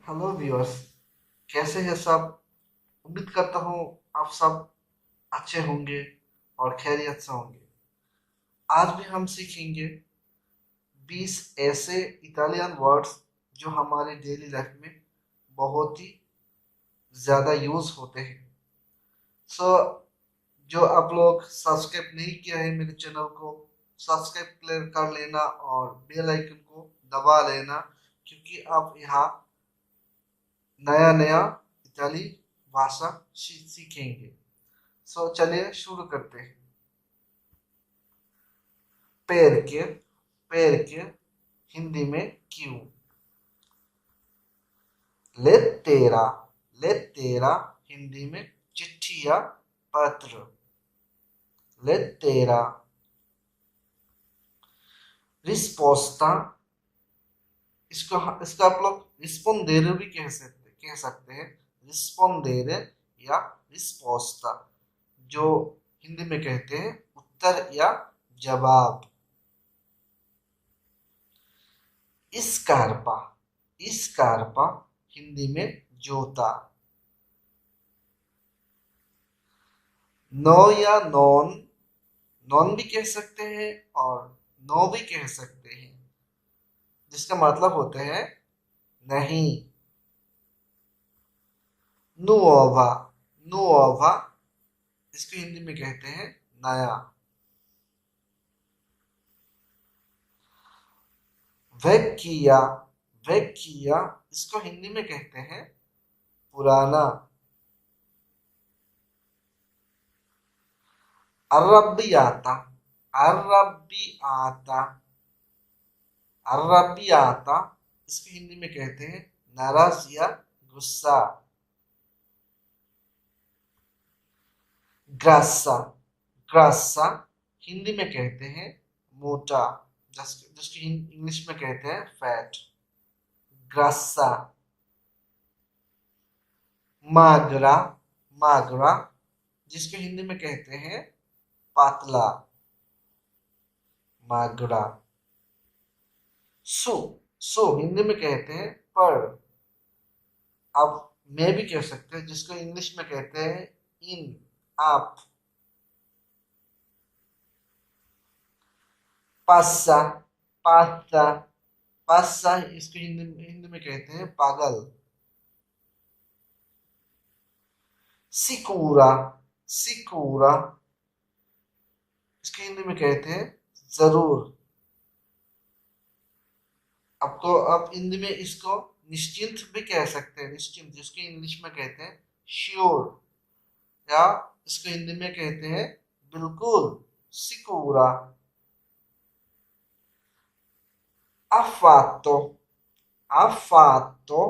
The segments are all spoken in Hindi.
हेलो व्यूअर्स, कैसे हैं सब। उम्मीद करता हूँ आप सब अच्छे होंगे और खैरियत से होंगे। आज भी हम सीखेंगे 20 ऐसे इटालियन वर्ड्स जो हमारे डेली लाइफ में बहुत ही ज़्यादा यूज़ होते हैं। सो जो आप लोग सब्सक्राइब नहीं किया है मेरे चैनल को, सब्सक्राइब कर लेना और बेल आइकन को दबा लेना, क्योंकि आप यहाँ नया नया इताली भाषा सीखेंगे। सो चलिए शुरू करते हैं। पैर के, पैर के हिंदी में क्यों। लेttera, लेttera हिंदी में चिट्ठी या पत्र। लेttera। रिस्पोस्ता, इसको इसका आप लोग रिस्पोंडेरे भी कह सकते हैं। रिस्पोंडेरे या रिस्पोस्ता, जो हिंदी में कहते हैं उत्तर या जवाब। स्कार्पा, स्कार्पा हिंदी में जूता। नो या नॉन, नॉन भी कह सकते हैं और नो भी कह सकते हैं, जिसका मतलब होते हैं नहीं। नुओवा, नुओवा इसको हिंदी में कहते हैं नया। वेक्किया, वेक्किया इसको हिंदी में कहते हैं पुराना। अर्रब्बियाता, अर्रब्बियाता, अर्रब्बियाता इसको हिंदी में कहते हैं नाराज या गुस्सा। ग्रासा, ग्रासा हिंदी में कहते हैं मोटा, जिसकी इंग्लिश में कहते हैं फैट। ग्रासा। मागरा, मागरा जिसको हिंदी में कहते हैं पातला। मागरा। सो, सो हिंदी में कहते हैं पर। अब मैं भी कह सकते हैं, जिसको इंग्लिश में कहते हैं इन, आप। पासा, पासा, पासा इसको हिंदी में कहते हैं पागल। सिकूरा, सिकूरा इसको हिंदी में कहते हैं जरूर। आपको आप हिंदी में इसको निश्चिंत भी कह सकते हैं, निश्चिंत जिसको इंग्लिश में कहते हैं श्योर, या इसको हिंदी में कहते हैं बिल्कुल, सिकूरा। affatto, affatto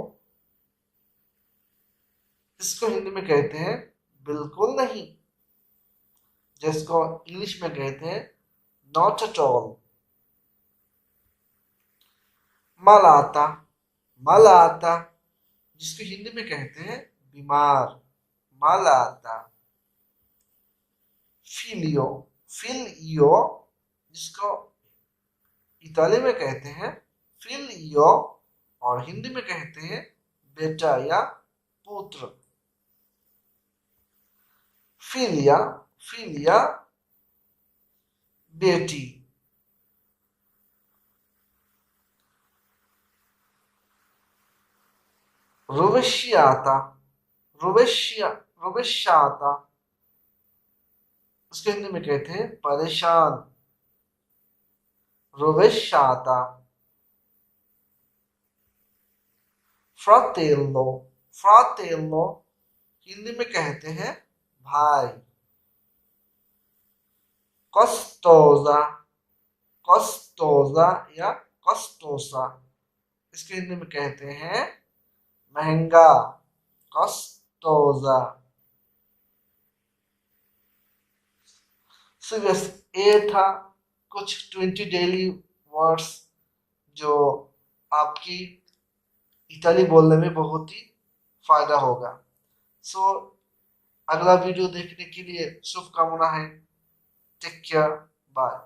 इसको हिंदी में कहते हैं बिल्कुल नहीं, जिसको इंग्लिश में कहते हैं नॉट एट ऑल। मलाता, मलाता जिसको हिंदी में कहते हैं बीमार। मलाता। फिलियो, फिलियो जिसको इताली में कहते हैं फिलियो और हिंदी में कहते हैं बेटा या पुत्र। फिलिया, फिलिया बेटी। रोवेशियाता, रोवेशिया, रोवेशियाता उसको हिंदी में कहते हैं परेशान। रोवेशियाता। फ्रातेल्लो, फ्रातेल्लो हिंदी में कहते हैं भाई। कोस्टोजा, कोस्टोजा या कोस्टोसा इसके हिंदी में कहते हैं महंगा। कोस्टोजा। सो बस ये था कुछ 20 डेली वर्ड्स जो आपकी इताली बोलने में बहुत ही फायदा होगा। सो अगला वीडियो देखने के लिए शुभकामना है। Take care, bye.